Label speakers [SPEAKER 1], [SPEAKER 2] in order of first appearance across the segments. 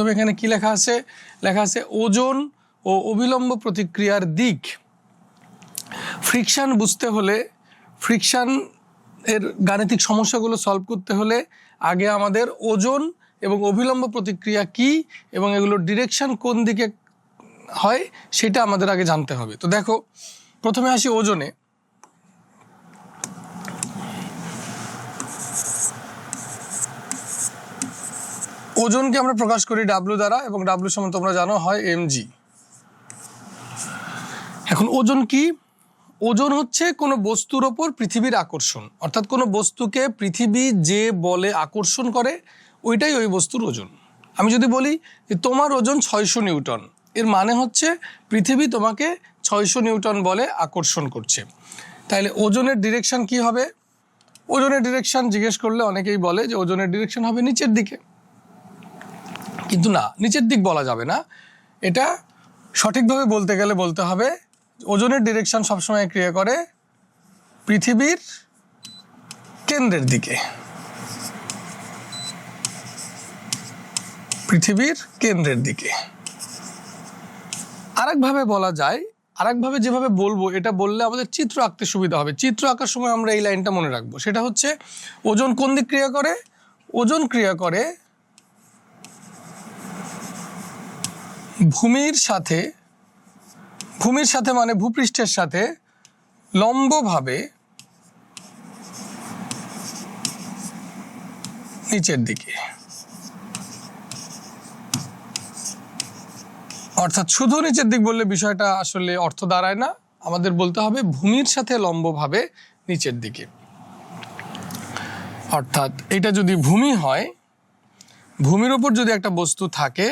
[SPEAKER 1] প্রথমে এখানে কি লেখা আছে? লেখা আছে ওজন ও অভিলম্ব প্রতিক্রিয়ার দিক। ফ্রিকশন বুঝতে হলে, ফ্রিকশন এর গাণিতিক সমস্যাগুলো সলভ করতে হলে আগে আমাদের ওজন এবং অভিলম্ব প্রতিক্রিয়া কি এবং এগুলোর ডিরেকশন কোন দিকে হয় সেটা আমাদের আগে জানতে হবে। তো দেখো, প্রথমে আসি ওজনে। ওজনকে আমরা প্রকাশ করি ডাব্লিউ দ্বারা, এবং ডাব্লিউ সমান তোমরা জানো হয় mg। এখন ওজন কি? ওজন হচ্ছে কোনো বস্তুর ওপর পৃথিবীর আকর্ষণ, অর্থাৎ কোনো বস্তুকে পৃথিবী যে বলে আকর্ষণ করে ওইটাই ওই বস্তুর ওজন। আমি যদি বলি যে তোমার ওজন 600 নিউটন, এর মানে হচ্ছে পৃথিবী তোমাকে 600 নিউটন বলে আকর্ষণ করছে। তাহলে ওজনের ডিরেকশন কি হবে? ওজনের ডিরেকশন জিজ্ঞেস করলে অনেকেই বলে যে ওজনের ডিরেকশন হবে নিচের দিকে, কিন্তু না, নিচের দিক বলা যাবে না। এটা সঠিকভাবে বলতে গেলে বলতে হবে ওজনের ডিরেকশন সবসময় ক্রিয়া করে পৃথিবীর কেন্দ্রের দিকে, পৃথিবীর কেন্দ্রের দিকে। আরেকভাবে বলা যায়, আরেকভাবে যেভাবে বলবো এটা বললে আমাদের চিত্র আঁকতে সুবিধা হবে। চিত্র আঁকার সময় আমরা এই লাইনটা মনে রাখবো, সেটা হচ্ছে ওজন কোন দিক ক্রিয়া করে? ওজন ক্রিয়া করে ভূমির সাথে, ভূমির সাথে মানে ভূপৃষ্ঠের সাথে লম্বভাবে নিচের দিকে। অর্থাৎ শুধু নিচের দিক বললে বিষয়টা আসলে অর্থ দাঁড়ায় না, আমাদের বলতে হবে ভূমির সাথে লম্বভাবে নিচের দিকে। অর্থাৎ এটা যদি ভূমি হয়, ভূমির উপর যদি একটা বস্তু থাকে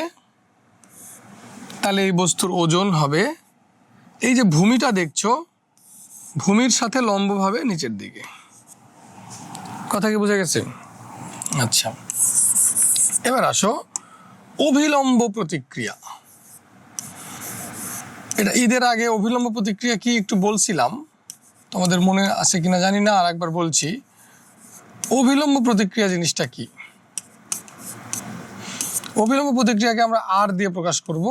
[SPEAKER 1] তাহলে এই বস্তুর ওজন হবে, এই যে ভূমিটা দেখছো, ভূমির সাথে লম্বভাবে নিচের দিকে। কথা কি বোঝা গেছে? আচ্ছা, এবার আসো অভিলম্ব প্রতিক্রিয়া। এটা ঈদের আগে অভিলম্ব প্রতিক্রিয়া কি একটু বলছিলাম, তোমাদের মনে আছে কিনা জানি না, আর একবার বলছি। অভিলম্ব প্রতিক্রিয়া জিনিসটা কি? অভিলম্ব প্রতিক্রিয়াকে আমরা আর দিয়ে প্রকাশ করব,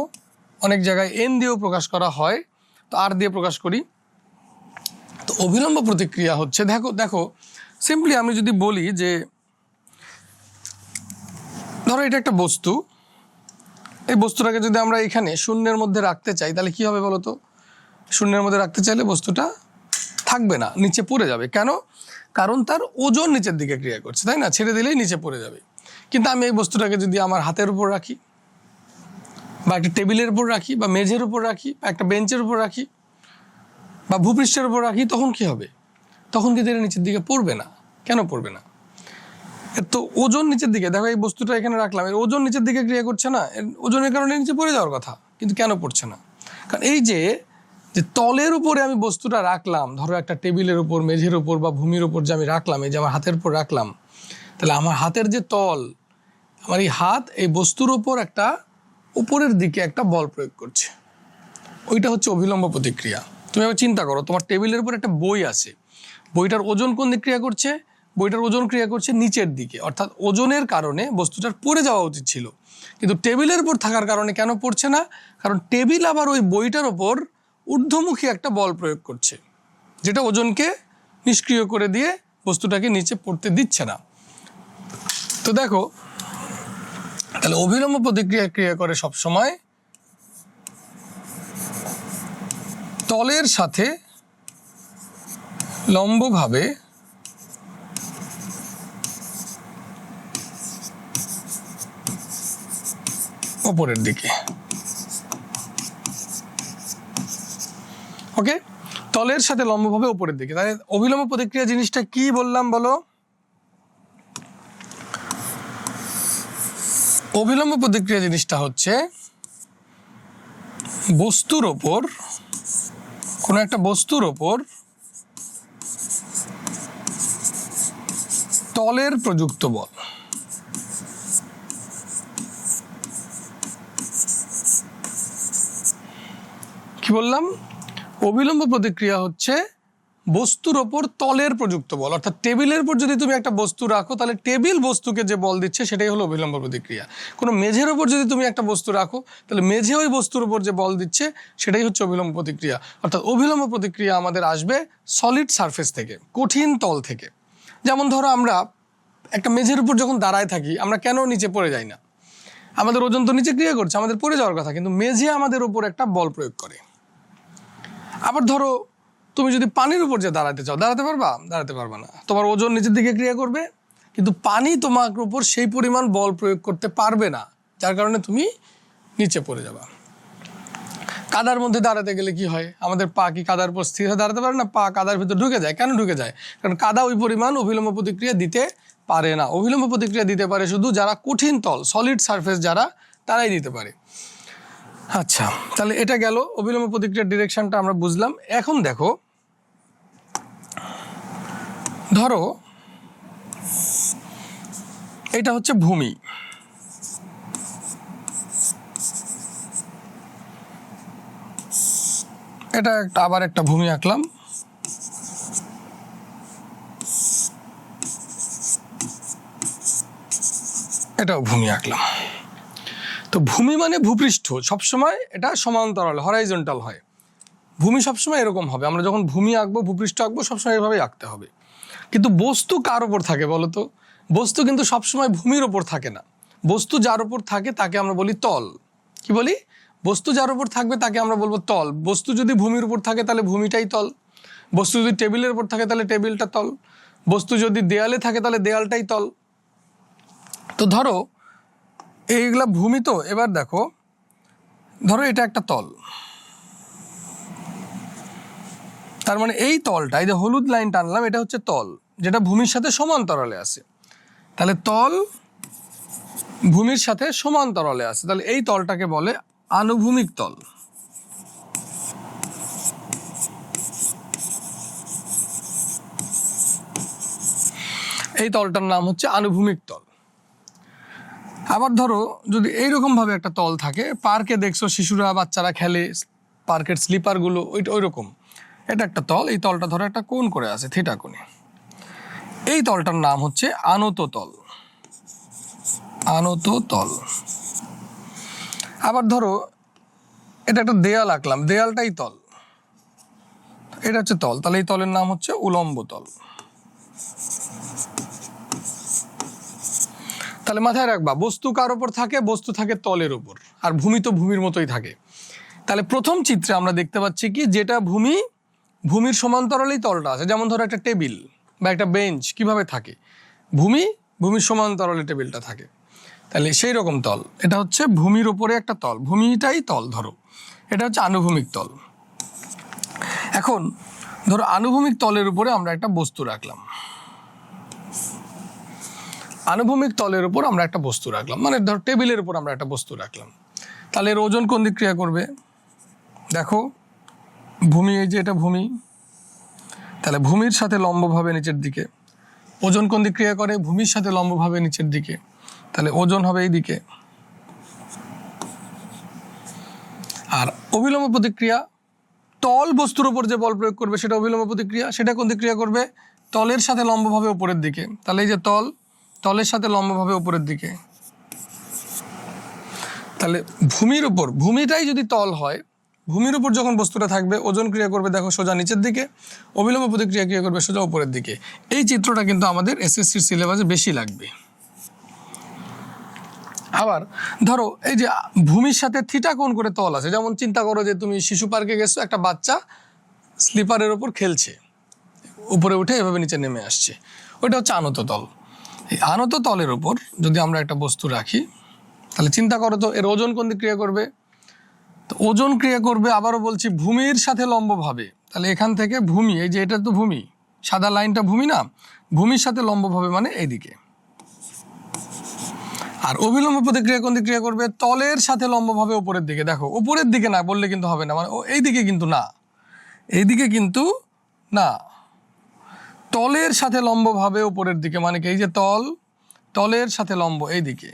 [SPEAKER 1] অনেক জায়গায় এন দিয়েও প্রকাশ করা হয়, তো আর দিয়ে প্রকাশ করি। তো অভিলম্ব প্রতিক্রিয়া হচ্ছে, দেখো দেখো সিম্পলি আমি যদি বলি যে ধরো এটা একটা বস্তু, এই বস্তুটাকে যদি আমরা এখানে শূন্যের মধ্যে রাখতে চাই তাহলে কি হবে বলো তো? শূন্যের মধ্যে রাখতে চাইলে বস্তুটা থাকবে না, নিচে পড়ে যাবে। কেন? কারণ তার ওজন নিচের দিকে ক্রিয়া করছে, তাই না? ছেড়ে দিলেই নিচে পড়ে যাবে। কিন্তু আমি এই বস্তুটাকে যদি আমার হাতের উপর রাখি, বা একটা টেবিলের উপর রাখি, বা মেঝের উপর রাখি, বা একটা বেঞ্চের উপর রাখি, বা ভূপৃষ্ঠের উপর রাখি, তখন কি হবে? তখন কিন্তু এটা নিচের দিকে পড়বে না। কেন পড়বে না? তো ওজন নিচের দিকে, দেখো এই বস্তুটা এখানে রাখলাম, এর ওজন নিচের দিকে ক্রিয়া করছে না, এর ওজনের কারণে নিচে পড়ে যাওয়ার কথা, কিন্তু কেন পড়ছে না? কারণ এই যে তলের উপরে আমি বস্তুটা রাখলাম, ধরো একটা টেবিলের উপর, মেঝের উপর বা ভূমির উপর যে আমি রাখলাম, এই যে আমার হাতের উপর রাখলাম, তাহলে আমার হাতের যে তল, আমার এই হাত এই বস্তুর উপর একটা উপরের দিকে একটা বল প্রয়োগ করছে, ওইটা হচ্ছে অভিলম্ব প্রতিক্রিয়া। তুমি আবার চিন্তা করো, তোমার টেবিলের উপর একটা বই আছে, বইটার ওজন কোন দিক ক্রিয়া করছে? বইটার ওজন ক্রিয়া করছে নিচের দিকে, অর্থাৎ ওজনের কারণে বস্তুটার পড়ে যাওয়া উচিত ছিল, কিন্তু টেবিলের উপর থাকার কারণে কেন পড়ছে না? কারণ টেবিল আবার ওই বইটার ওপর ঊর্ধ্বমুখী একটা বল প্রয়োগ করছে, যেটা ওজনকে নিষ্ক্রিয় করে দিয়ে বস্তুটাকে নিচে পড়তে দিচ্ছে না। তো দেখো, তাহলে অভিলম্ব প্রতিক্রিয়া ক্রিয়া করে সবসময় তলের সাথে লম্বভাবে ওপরের দিকে। ওকে, তলের সাথে লম্বভাবে ওপরের দিকে। তাহলে অভিলম্ব প্রতিক্রিয়া জিনিসটা কি বললাম বলো? অভিলম্ব প্রতিক্রিয়া জিনিসটা হচ্ছে বস্তুর ওপর, কোনো একটা বস্তুর ওপর তলের প্রযুক্ত বল। কি বললাম? অভিলম্ব প্রতিক্রিয়া হচ্ছে বস্তুর ওপর তলের প্রযুক্ত বল, অর্থাৎ টেবিলের উপর যদি তুমি একটা বস্তু রাখো তাহলে টেবিল বস্তুকে যে বল দিচ্ছে সেটাই হলো অভিলম্ব প্রতিক্রিয়া। কোনো মেঝের ওপর যদি তুমি একটা বস্তু রাখো তাহলে মেঝে ওই বস্তুর উপর যে বল দিচ্ছে সেটাই হচ্ছে অভিলম্ব প্রতিক্রিয়া। অর্থাৎ অভিলম্ব প্রতিক্রিয়া আমাদের আসবে সলিড সারফেস থেকে, কঠিন তল থেকে। যেমন ধরো আমরা একটা মেঝের উপর যখন দাঁড়ায় থাকি আমরা কেন নিচে পড়ে যাই না? আমাদের ওজন তো নিচে ক্রিয়া করছে, আমাদের পড়ে যাওয়ার কথা, কিন্তু মেঝে আমাদের উপর একটা বল প্রয়োগ করে। আবার ধরো তুমি যদি পানির উপর যে দাঁড়াতে চাও, দাঁড়াতে পারবা? দাঁড়াতে পারবা না, তোমার ওজন নিচের দিকে ক্রিয়া করবে, কিন্তু পানি তোমার উপর সেই পরিমাণ বল প্রয়োগ করতে পারবে না, যার কারণে তুমি নিচে পড়ে যাবা। কাদার মধ্যে দাঁড়াতে গেলে কি হয়? আমাদের পা কি কাদার উপর স্থির হয়ে দাঁড়াতে পারে না? পা কাদার ভিতর ঢুকে যায়। কেন ঢুকে যায়? কারণ কাদা ওই পরিমাণ অভিলম্ব প্রতিক্রিয়া দিতে পারে না। অভিলম্ব প্রতিক্রিয়া দিতে পারে শুধু যারা কঠিন তল, সলিড সারফেস যারা, তারাই দিতে পারে। আচ্ছা, তাহলে এটা গেল অভিলম্ব প্রতিক্রিয়ার ডিরেকশনটা আমরা বুঝলাম। এখন দেখো, ধরো এটা হচ্ছে ভূমি, এটা আবার একটা ভূমি আঁকলাম। এটাও ভূমি আঁকলাম। তো ভূমি মানে ভূপৃষ্ঠ, সবসময় এটা সমান্তরাল, হরাইজন্টাল হয়। ভূমি সবসময় এরকম হবে। আমরা যখন ভূমি আঁকবো, ভূপৃষ্ঠ আঁকবো, সবসময় এভাবেই আঁকতে হবে। কিন্তু বস্তু কার ওপর থাকে বলো তো? বস্তু কিন্তু সবসময় ভূমির ওপর থাকে না। বস্তু যার ওপর থাকে তাকে আমরা বলি তল। কি বলি? বস্তু যার উপর থাকবে তাকে আমরা বলবো তল। বস্তু যদি ভূমির উপর থাকে তাহলে ভূমিটাই তল। বস্তু যদি টেবিলের উপর থাকে তাহলে টেবিলটা তল। বস্তু যদি দেয়ালে থাকে তাহলে দেয়ালটাই তল। তো ধরো এইগুলা ভূমি। তো এবার দেখো, ধরো এটা একটা তল, তার মানে এই তলটা, এই যে হলুদ লাইন টানলাম, এটা হচ্ছে তল, যেটা ভূমির সাথে সমান্তরালে আছে। তাহলে তল ভূমির সাথে সমান্তরালে আছে, তাহলে এই তলটাকে বলে আনুভূমিক তল। এই তলটার নাম হচ্ছে আনুভূমিক তল। আবার ধরো যদি এইরকম ভাবে একটা তল থাকে, পার্কে দেখছো শিশুরা, বাচ্চারা খেলে, পার্কের স্লিপারগুলো ওই রকম, এটা একটা তল। এই তলটা ধরো একটা কোণ করে আছে, থিটা কোণে। এই তলটার নাম হচ্ছে আনত তল। আনত তল। আবার ধরো এটা একটা দেয়াল আঁকলাম, দেয়ালটাই তল, এটা হচ্ছে তল, তাহলে এই তলের নাম হচ্ছে উলম্ব তল। তাহলে মাথায় রাখবা, বস্তু কার উপর থাকে? বস্তু থাকে তলের উপর, আর ভূমি তো ভূমির মতোই থাকে। তাহলে প্রথম চিত্রে আমরা দেখতে পাচ্ছি কি, যেটা ভূমি, ভূমির সমান্তরালেই তলটা আছে। যেমন ধরো একটা টেবিল বা একটা বেঞ্চ কিভাবে থাকে, ভূমির সমান্তরালে টেবিলটা থাকে, তাহলে সেই রকম তল। এটা হচ্ছে ভূমির উপরে একটা তল, ভূমিটাই তল। ধরো এটা হচ্ছে আনুভূমিক তল। এখন ধরো আনুভূমিক তলের উপরে আমরা একটা বস্তু রাখলাম, আনুভূমিক তলের উপর আমরা একটা বস্তু রাখলাম, মানে ধরো টেবিলের উপর আমরা একটা বস্তু রাখলাম, তাহলে এর ওজন কোন দিক ক্রিয়া করবে? দেখো ভূমি, এই যে এটা ভূমি, তাহলে ভূমির সাথে লম্বভাবে নিচের দিকে। ওজন কোন দিক ক্রিয়া করে? ভূমির সাথে লম্বভাবে নিচের দিকে, তাহলে ওজন হবে এই দিকে। আর অভিলম্ব প্রতিক্রিয়া, তল বস্তুর উপর যে বল প্রয়োগ করবে সেটা অভিলম্ব প্রতিক্রিয়া। সেটা কোন দিক ক্রিয়া করবে? তলের সাথে লম্বভাবে উপরের দিকে। তাহলে এই যে তল, তলের সাথে লম্বভাবে উপরের দিকে। তাহলে ভূমির উপর, ভূমিটাই যদি তল হয়, ভূমির উপর যখন বস্তুটা থাকবে, ওজন ক্রিয়া করবে দেখো সোজা নিচের দিকে, অভিলম্ব প্রতিক্রিয়া ক্রিয়া করবে সোজা উপরের দিকে। এই চিত্রটা কিন্তু আমাদের এসএসসির সিলেবাসে বেশি লাগবে। আবার ধরো এই যে ভূমির সাথে থিটা কোণ করে তল আছে, যেমন চিন্তা করো যে তুমি শিশু পার্কে গেছো, একটা বাচ্চা স্লিপারের ওপর খেলছে, উপরে উঠে এভাবে নিচে নেমে আসছে, ওইটা হচ্ছে আনত তল। এই আনত তলের উপর যদি আমরা একটা বস্তু রাখি, তাহলে চিন্তা করো তো এর ওজন কোন দিক ক্রিয়া করবে? তো ওজন ক্রিয়া করবে, আবারও বলছি, ভূমির সাথে লম্বভাবে। তাহলে এখান থেকে ভূমি, এই যে এটা তো ভূমি, সাদা লাইনটা ভূমি না, ভূমির সাথে লম্বভাবে মানে এইদিকে। আর অভিলম্ব প্রতিক্রিয়া কোন দিক ক্রিয়া করবে? তলের সাথে লম্বভাবে উপরের দিকে। দেখো উপরের দিকে না বললে কিন্তু হবে না, মানে এইদিকে কিন্তু না, এইদিকে কিন্তু না, তলের সাথে লম্বভাবে উপরের দিকে, মানে কি এই যে তল, তলের সাথে লম্ব এইদিকে,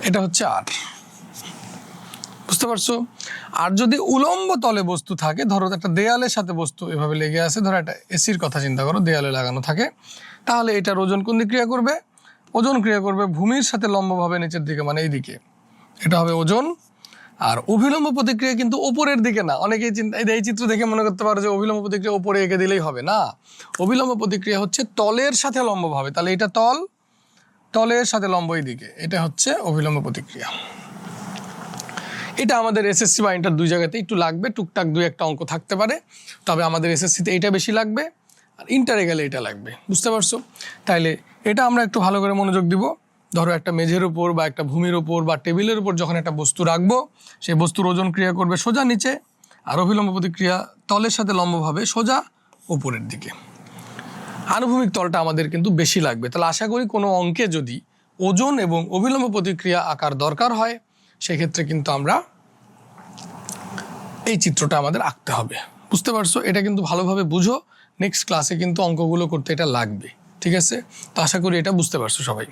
[SPEAKER 1] এটা হচ্ছে আর। বুঝতে বুঝতে পারছো? আর যদি উলম্ব তলে বস্তু থাকে, ধরো একটা দেয়ালের সাথে বস্তু এভাবে লেগে আছে, ধরো একটা এসির কথা চিন্তা করো, দেয়ালে লাগানো থাকে, তাহলে এটার ওজন কোন দিকে ক্রিয়া করবে? ওজন ক্রিয়া করবে ভূমির সাথে লম্বভাবে নিচের দিকে, মানে এইদিকে, এটা হবে ওজন। আর অভিলম্ব প্রতিক্রিয়া কিন্তু ওপরের দিকে না। অনেকেই এই চিত্র দেখে মনে করতে পারো যে অভিলম্ব প্রতিক্রিয়া ওপরে এঁকে দিলেই হবে, না। অভিলম্ব প্রতিক্রিয়া হচ্ছে তলের সাথে লম্বভাবে, তাহলে এটা তলের সাথে লম্ব এই দিকে, এটা হচ্ছে অভিলম্ব প্রতিক্রিয়া। এটা আমাদের এসএসসি বা ইন্টার দুই জায়গাতে একটু লাগবে, টুকটাক দুই একটা অঙ্ক থাকতে পারে, তবে আমাদের এসএসসিতে এটা বেশি লাগবে আর ইন্টারে গেলে এটা লাগবে। বুঝতে পারছো? তাইলে এটা আমরা একটু ভালো করে মনোযোগ দিব। ধরো একটা মেঝের উপর বা একটা ভূমির উপর বা টেবিলের উপর যখন একটা বস্তু রাখবো, সেই বস্তুর ওজন ক্রিয়া করবে সোজা নিচে, আর অভিলম্ব প্রতিক্রিয়া তলের সাথে লম্বভাবে সোজা উপরের দিকে। আনুভূমিক তলটা আমাদের কিন্তু বেশি লাগবে। তাহলে আশা করি কোনো অঙ্কে যদি ওজন এবং অভিলম্ব প্রতিক্রিয়া আঁকার দরকার হয়, সেক্ষেত্রে কিন্তু আমরা এই চিত্রটা আমাদের আঁকতে হবে। বুঝতে পারছো? এটা কিন্তু ভালোভাবে বুঝো, নেক্সট ক্লাসে কিন্তু অঙ্কগুলো করতে এটা লাগবে। ঠিক আছে? তো আশা করি এটা বুঝতে পারছো সবাই।